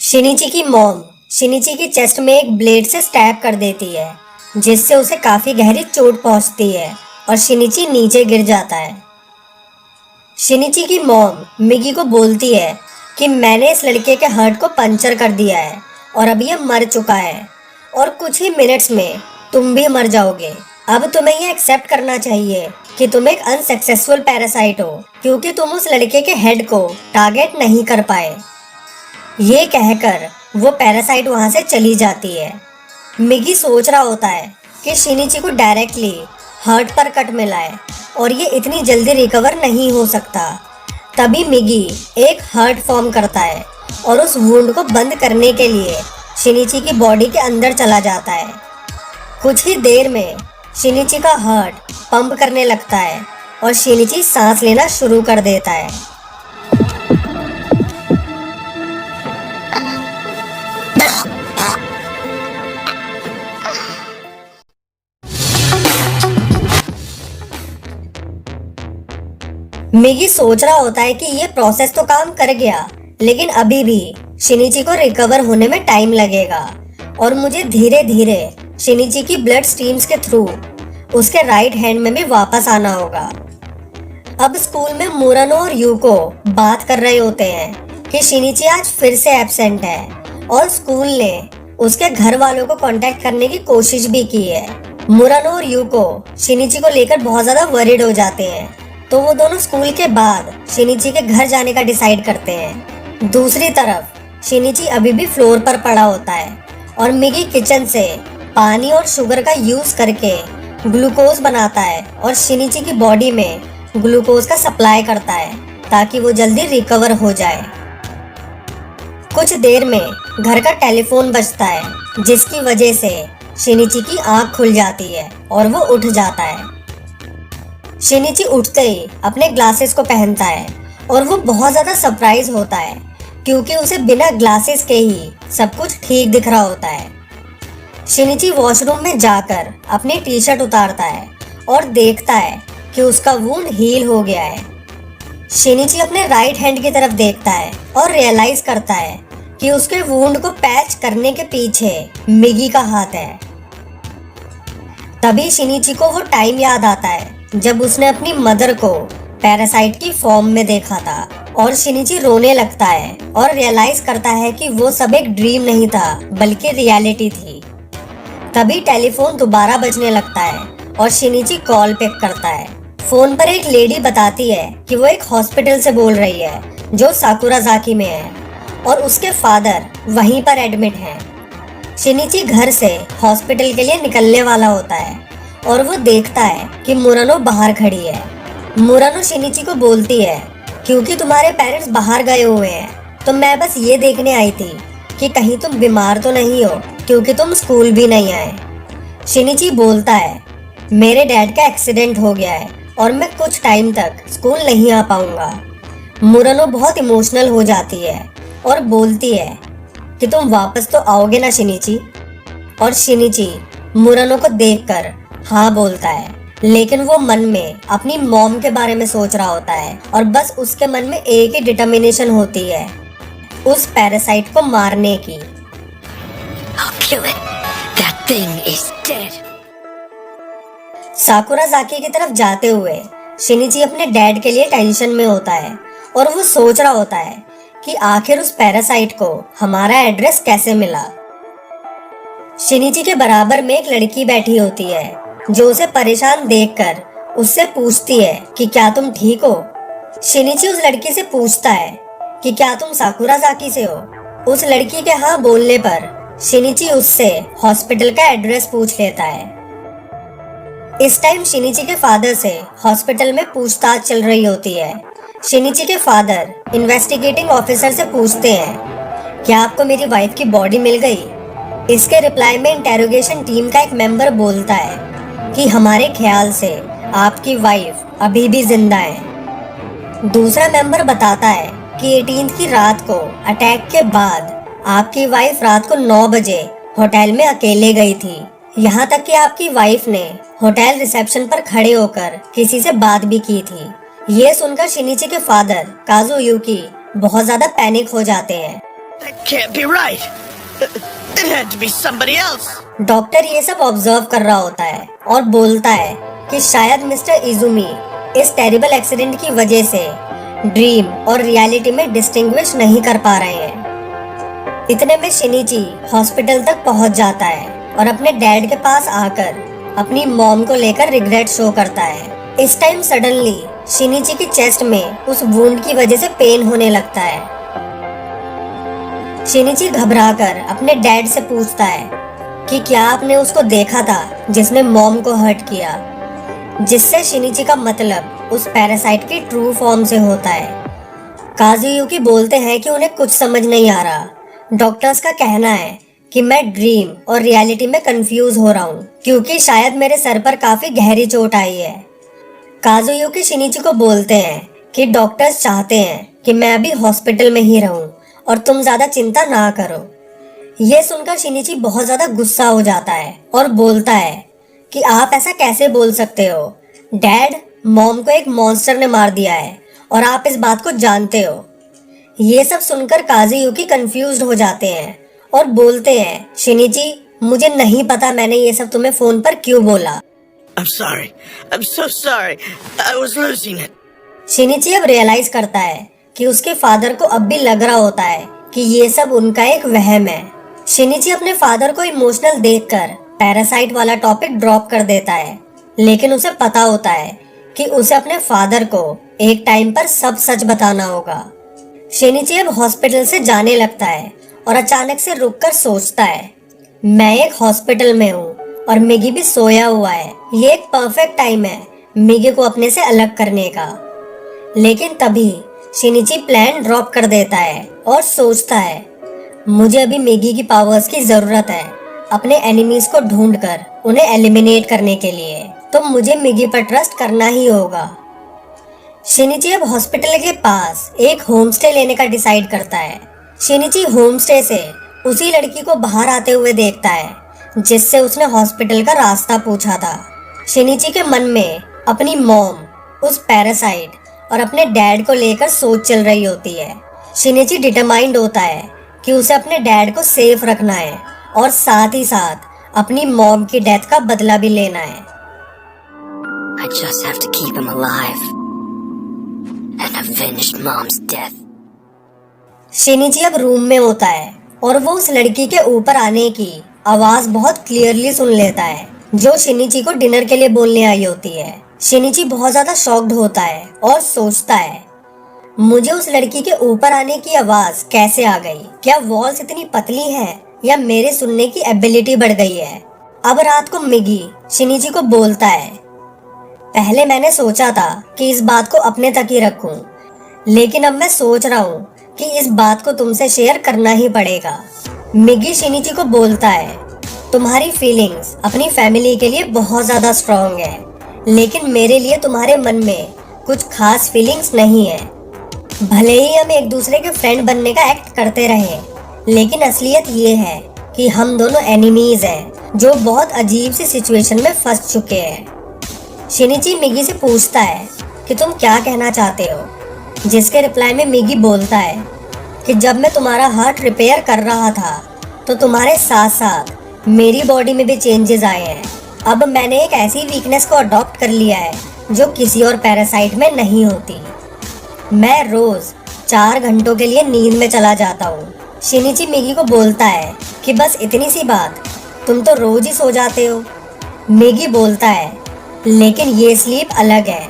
शिनिची की मॉम शिनिची की चेस्ट में एक ब्लेड से स्टैब कर देती है, जिससे उसे काफी गहरी चोट पहुंचती है और शिनिची नीचे गिर जाता है। शिनिची की मॉम मिगी को बोलती है कि मैंने इस लड़के के हार्ट को पंचर कर दिया है और अब ये मर चुका है और कुछ ही मिनट्स में तुम भी मर जाओगे। अब तुम्हें ये एक्सेप्ट करना चाहिए कि तुम एक अनसक्सेसफुल पैरासाइट हो, क्योंकि तुम उस लड़के के हेड को टारगेट नहीं कर पाए। ये कहकर वो पैरासाइट वहां से चली जाती है। मिगी सोच रहा होता है कि शिनिची को डायरेक्टली हार्ट पर कट मिला है और ये इतनी जल्दी रिकवर नहीं हो सकता। तभी मिगी एक हार्ट फॉर्म करता है और उस वुंड को बंद करने के लिए शिनिची की बॉडी के अंदर चला जाता है। कुछ ही देर में शिनिची का हार्ट पंप करने लगता है और शिनिची सांस लेना शुरू कर देता है। मिगी सोच रहा होता है कि ये प्रोसेस तो काम कर गया, लेकिन अभी भी शिनिची को रिकवर होने में टाइम लगेगा और मुझे धीरे धीरे शिनिची की ब्लड स्ट्रीम्स के थ्रू उसके राइट हैंड में भी वापस आना होगा। अब स्कूल में मुरानो और यूको बात कर रहे होते हैं कि शिनिची आज फिर से एब्सेंट है और स्कूल ने उसके घर वालों को कांटेक्ट करने की कोशिश भी की है। मुरानो और यूको शिनिची को लेकर बहुत ज्यादा वरीड हो जाते हैं, तो वो दोनों स्कूल के बाद शिनिची के घर जाने का डिसाइड करते हैं। दूसरी तरफ शिनिची अभी भी फ्लोर पर पड़ा होता है और मिगी किचन से पानी और शुगर का यूज करके ग्लूकोज बनाता है और शिनिची की बॉडी में ग्लूकोज का सप्लाई करता है ताकि वो जल्दी रिकवर हो जाए। कुछ देर में घर का टेलीफोन बजता है, जिसकी वजह से शिनिची की आंख खुल जाती है और वो उठ जाता है। शिनिची उठते ही अपने ग्लासेस को पहनता है और वो बहुत ज्यादा सरप्राइज होता है, क्योंकि उसे बिना ग्लासेस के ही सब कुछ ठीक दिख रहा होता है। शिनिची वॉशरूम में जाकर अपनी टी शर्ट उतारता है और देखता है कि उसका वुंड हील हो गया है। शिनिची अपने राइट हैंड की तरफ देखता है और रियलाइज करता है कि उसके वुंड को पैच करने के पीछे मिगी का हाथ है। तभी शिनिची को वो टाइम याद आता है जब उसने अपनी मदर को पैरासाइट की फॉर्म में देखा था और शिनिची रोने लगता है और रियलाइज करता है कि वो सब एक ड्रीम नहीं था बल्कि रियलिटी थी। तभी टेलीफोन दोबारा बजने लगता है और शिनिची कॉल पिक करता है। फोन पर एक लेडी बताती है कि वो एक हॉस्पिटल से बोल रही है जो साकुराज़ाकी में है और उसके फादर वहीं पर एडमिट हैं। शिनिची घर से हॉस्पिटल के लिए निकलने वाला होता है और वो देखता है कि मुरानो बाहर खड़ी है। मुरानो शिनिची को बोलती है, क्योंकि तुम्हारे पेरेंट्स बाहर गए हुए हैं तो मैं बस ये देखने आई थी कि कहीं तुम बीमार तो नहीं हो, क्योंकि तुम स्कूल भी नहीं आए। शिनिची बोलता है, मेरे डैड का एक्सीडेंट हो गया है और मैं कुछ टाइम तक स्कूल नहीं आ पाऊंगा। मुरानो बहुत इमोशनल हो जाती है और बोलती है कि तुम वापस तो आओगे ना शिनिची। और शिनिची मुरानो को देखकर हाँ बोलता है, लेकिन वो मन में अपनी मॉम के बारे में सोच रहा होता है और बस उसके मन में एक ही डिटर्मिनेशन होती है, उस पैरासाइट को मारने की। साकुराज़ाकी की तरफ जाते हुए शिनिची अपने डैड के लिए टेंशन में होता है और वो सोच रहा होता है कि आखिर उस पैरासाइट को हमारा एड्रेस कैसे मिला। शिनिची के बराबर में एक लड़की बैठी होती है जो उसे परेशान देखकर उससे पूछती है कि क्या तुम ठीक हो। शिनिची उस लड़की से पूछता है कि क्या तुम साकुराज़ाकी से हो। उस लड़की के हाँ बोलने पर शिनिची उससे हॉस्पिटल का एड्रेस पूछ लेता है। इस टाइम शिनिची के फादर से हॉस्पिटल में पूछताछ चल रही होती है। शिनिची के फादर इन्वेस्टिगेटिंग ऑफिसर से पूछते हैं, क्या आपको मेरी वाइफ की बॉडी मिल गई? इसके रिप्लाई में इंटेरोगेशन टीम का एक मेंबर बोलता है कि हमारे ख्याल से आपकी वाइफ अभी भी जिंदा है। दूसरा मेंबर बताता है कि 18 की रात को अटैक के बाद आपकी वाइफ रात को 9 बजे होटल में अकेले गई थी। यहाँ तक कि आपकी वाइफ ने होटल रिसेप्शन पर खड़े होकर किसी से बात भी की थी। ये सुनकर शिनिची के फादर काजुयुकी बहुत ज्यादा पैनिक हो जाते हैं can't be right. It had to be somebody else. Doctor ये सब ऑब्जर्व कर रहा होता है और बोलता है कि शायद मिस्टर इजुमी इस टेरिबल एक्सीडेंट की वजह से ड्रीम और रियलिटी में डिस्टिंग्विश नहीं कर पा रहे हैं। इतने में शिनिची हॉस्पिटल तक पहुंच जाता है और अपने डैड के पास आकर अपनी मॉम को लेकर रिग्रेट शो करता है। इस टाइम सडनली शिनिची की चेस्ट में उस वुंड की वजह से पेन होने लगता है। शिनिची घबराकर अपने डैड से पूछता है कि क्या आपने उसको देखा था जिसने मॉम को हर्ट किया, जिससे शिनिची का मतलब उस पैरासाइट की ट्रू फॉर्म से होता है। काजुयुकी बोलते हैं कि उन्हें कुछ समझ नहीं आ रहा। डॉक्टर्स का कहना है कि मैं ड्रीम और रियलिटी में कंफ्यूज हो रहा हूँ क्योंकि शायद मेरे सर पर काफी गहरी चोट आई है। काजुयुकी शिनिची को बोलते हैं कि डॉक्टर्स चाहते हैं कि मैं अभी हॉस्पिटल में ही रहूं और तुम ज्यादा चिंता ना करो। ये सुनकर शिनिची बहुत ज्यादा गुस्सा हो जाता है और बोलता है कि आप ऐसा कैसे बोल सकते हो? डैड, मॉम को एक मॉन्स्टर ने मार दिया है और आप इस बात को जानते हो। ये सब सुनकर काजुयुकी कंफ्यूज्ड हो जाते हैं और बोलते हैं, शिनिची मुझे नहीं पता मैंने ये सब तुम्हें फोन पर क्यों बोला। I'm sorry. I'm so sorry. I was losing it. शिनिची अब रियलाइज करता है कि उसके फादर को अब भी लग रहा होता है कि ये सब उनका एक वहम है। शिनिची अपने फादर को इमोशनल देखकर पैरासाइट वाला टॉपिक ड्रॉप कर देता है, लेकिन उसे पता होता है कि उसे अपने फादर को एक टाइम पर सब सच बताना होगा। शिनिची अब हॉस्पिटल से जाने लगता है और अचानक से रुककर सोचता है, मैं एक हॉस्पिटल में हूँ और मिगी भी सोया हुआ है। ये एक परफेक्ट टाइम है मिगी को अपने से अलग करने का। लेकिन तभी शिनिची प्लान ड्रॉप कर देता है और सोचता है, मुझे अभी मिगी की पावर्स की जरूरत है अपने एनिमीज को ढूंढकर उन्हें एलिमिनेट करने के लिए, तो मुझे मिगी पर ट्रस्ट करना ही होगा। शिनिची अब हॉस्पिटल के पास एक होम स्टे लेने का डिसाइड करता है। शिनिची होम स्टे से उसी लड़की को बाहर आते हुए देखता है जिससे उसने हॉस्पिटल का रास्ता पूछा था। शिनिची के मन में अपनी मॉम, उस पैरासाइट और अपने डैड को लेकर सोच चल रही होती है। शिनिची डिटरमाइंड होता है कि उसे अपने डैड को सेफ रखना है और साथ ही साथ अपनी मॉम की डेथ का बदला भी लेना है। I just have to keep him alive and avenge Mom's death. शिनिची अब रूम में होता है और वो उस लड़की के ऊपर आने की आवाज बहुत क्लियरली सुन लेता है जो शिनिची को डिनर के लिए बोलने आई होती है। शिनिची बहुत ज्यादा शॉक्ड होता है और सोचता है, मुझे उस लड़की के ऊपर आने की आवाज कैसे आ गई? क्या वॉल्स इतनी पतली हैं या मेरे सुनने की एबिलिटी बढ़ गई है? अब रात को मिगी शिनिची को बोलता है, पहले मैंने सोचा था कि इस बात को अपने तक ही रखूं, लेकिन अब मैं सोच रहा हूँ कि इस बात को तुमसे शेयर करना ही पड़ेगा। मिगी शिनिची को बोलता है, तुम्हारी फीलिंग्स अपनी फैमिली के लिए बहुत ज्यादा स्ट्रॉन्ग है, लेकिन मेरे लिए तुम्हारे मन में कुछ खास फीलिंग्स नहीं है। भले ही हम एक दूसरे के फ्रेंड बनने का एक्ट करते रहे, लेकिन असलियत ये है कि हम दोनों एनिमीज हैं जो बहुत अजीब सी सिचुएशन में फंस चुके हैं। शिनिची मिगी से पूछता है कि तुम क्या कहना चाहते हो, जिसके रिप्लाई में मिगी बोलता है कि जब मैं तुम्हारा हार्ट रिपेयर कर रहा था तो तुम्हारे साथ साथ मेरी बॉडी में भी चेंजेस आए हैं। अब मैंने एक ऐसी वीकनेस को अडॉप्ट कर लिया है जो किसी और पैरासाइट में नहीं होती। मैं रोज 4 घंटों के लिए नींद में चला जाता हूँ। शिनिची मिगी को बोलता है कि बस इतनी सी बात, तुम तो रोज ही सो जाते हो। मिगी बोलता है, लेकिन ये स्लीप अलग है।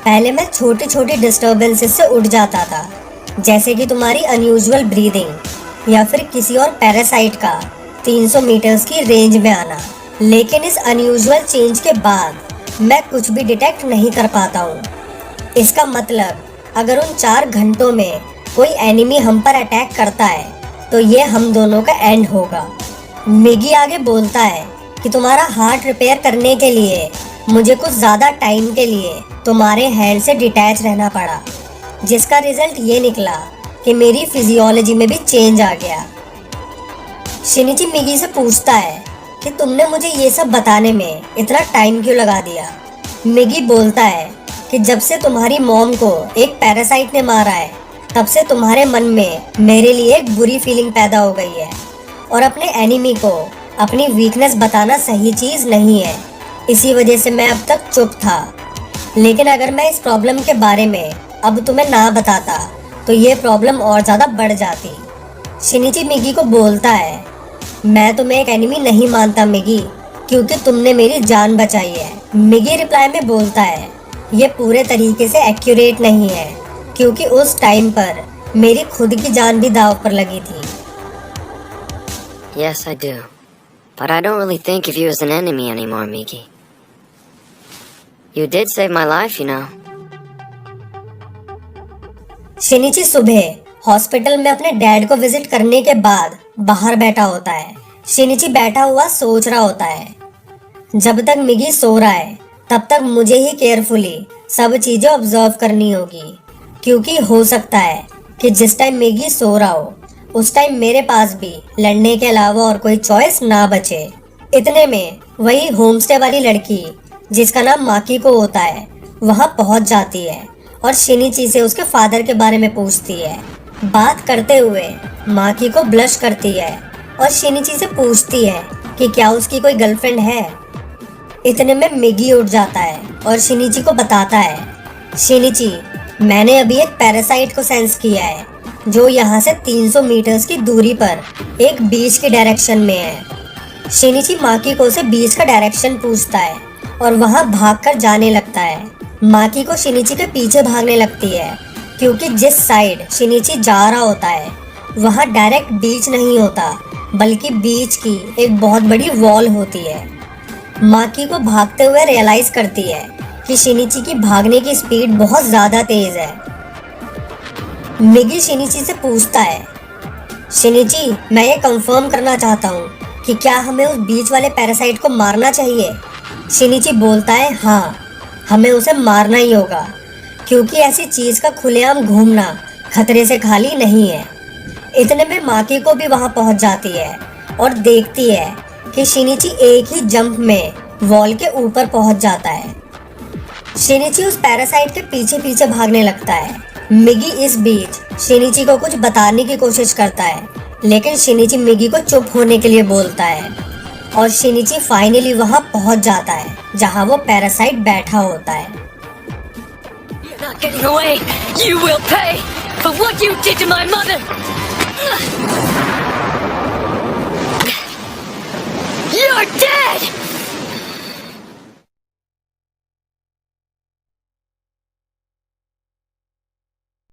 पहले मैं छोटी छोटी डिस्टर्बेंसेस से उठ जाता था, जैसे कि तुम्हारी अनयूजुअल ब्रीदिंग या फिर किसी और पैरासाइट का 300 मीटर्स की रेंज में आना। लेकिन इस अनयूजुअल चेंज के बाद मैं कुछ भी डिटेक्ट नहीं कर पाता हूँ। इसका मतलब अगर उन 4 घंटों में कोई एनिमी हम पर अटैक करता है तो ये हम दोनों का एंड होगा। मिगी आगे बोलता है कि तुम्हारा हार्ट रिपेयर करने के लिए मुझे कुछ ज्यादा टाइम के लिए तुम्हारे हैंड से डिटैच रहना पड़ा, जिसका रिजल्ट ये निकला कि मेरी फिजियोलॉजी में भी चेंज आ गया। शिनिची मिगी से पूछता है कि तुमने मुझे ये सब बताने में इतना टाइम क्यों लगा दिया। मिगी बोलता है कि जब से तुम्हारी मॉम को एक पैरासाइट ने मारा है तब से तुम्हारे मन में मेरे लिए एक बुरी फीलिंग पैदा हो गई है और अपने एनिमी को अपनी वीकनेस बताना सही चीज नहीं है। इसी वजह से मैं अब तक चुप था। लेकिन अगर मैं इस प्रॉब्लम के बारे में अब तुम्हें ना बताता तो ये प्रॉब्लम और ज्यादा बढ़ जाती। शिनिची मिगी को बोलता है, मैं तुम्हें एक एनिमी नहीं मानता मिगी, क्योंकि तुमने मेरी जान बचाई है। मिगी रिप्लाई में बोलता है, ये पूरे तरीके से एक्यूरेट नहीं है, क्योंकि उस टाइम पर मेरी खुद की जान भी दांव पर लगी थी। Yes, I do. But I don't really think of you as an enemy anymore, Miki. You did save my life, you know. शिनिची सुबह हॉस्पिटल में अपने डैड को विजिट करने के बाद बाहर बैठा होता है। शिनिची बैठा हुआ सोच रहा होता है, जब तक मिगी सो रहा है तब तक मुझे ही केयरफुली सब चीजें ऑब्जर्व करनी होगी, क्योंकि हो सकता है कि जिस टाइम मिगी सो रहा हो उस टाइम मेरे पास भी लड़ने के अलावा और कोई चॉइस ना बचे। इतने में वही होमस्टे वाली लड़की जिसका नाम माकी को होता है वहां पहुंच जाती है और शिनिची से उसके फादर के बारे में पूछती है। बात करते हुए माकी को ब्लश करती है और शिनिची से पूछती है कि क्या उसकी कोई गर्लफ्रेंड है। इतने में मिगी उठ जाता है और शिनिची को बताता है, शिनिची, मैंने अभी एक पैरासाइट को सेंस किया है जो यहाँ से 300 मीटर्स की दूरी पर एक बीच के डायरेक्शन में है। शिनिची माकी को से बीच का डायरेक्शन पूछता है और वहाँ भागकर जाने लगता है। माकी को शिनिची के पीछे भागने लगती है, क्योंकि जिस साइड शिनिची जा रहा होता है वहाँ डायरेक्ट बीच नहीं होता, बल्कि बीच की एक बहुत बड़ी वॉल होती है। माकी को भागते हुए रियलाइज करती है कि शिनिची की भागने की स्पीड बहुत ज्यादा तेज है। मिगी शिनिची से पूछता है, शिनिची, मैं ये कंफर्म करना चाहता हूँ कि क्या हमें उस बीच वाले पैरासाइट को मारना चाहिए। शिनिची बोलता है, हाँ, हमें उसे मारना ही होगा, क्योंकि ऐसी चीज का खुलेआम घूमना खतरे से खाली नहीं है। इतने में माकी को भी वहां पहुंच जाती है और देखती है कि शिनिची एक ही जंप में वॉल के ऊपर पहुंच जाता है। शिनिची उस पैरासाइट के पीछे पीछे भागने लगता है। मिगी इस बीच शिनिची को कुछ बताने की कोशिश करता है, लेकिन शिनिची मिगी को चुप होने के लिए बोलता है और शिनिची फाइनली वहां पहुंच जाता है जहां वो पैरासाइट बैठा होता है। You're not getting away. You will pay for what you did to my mother. You're dead!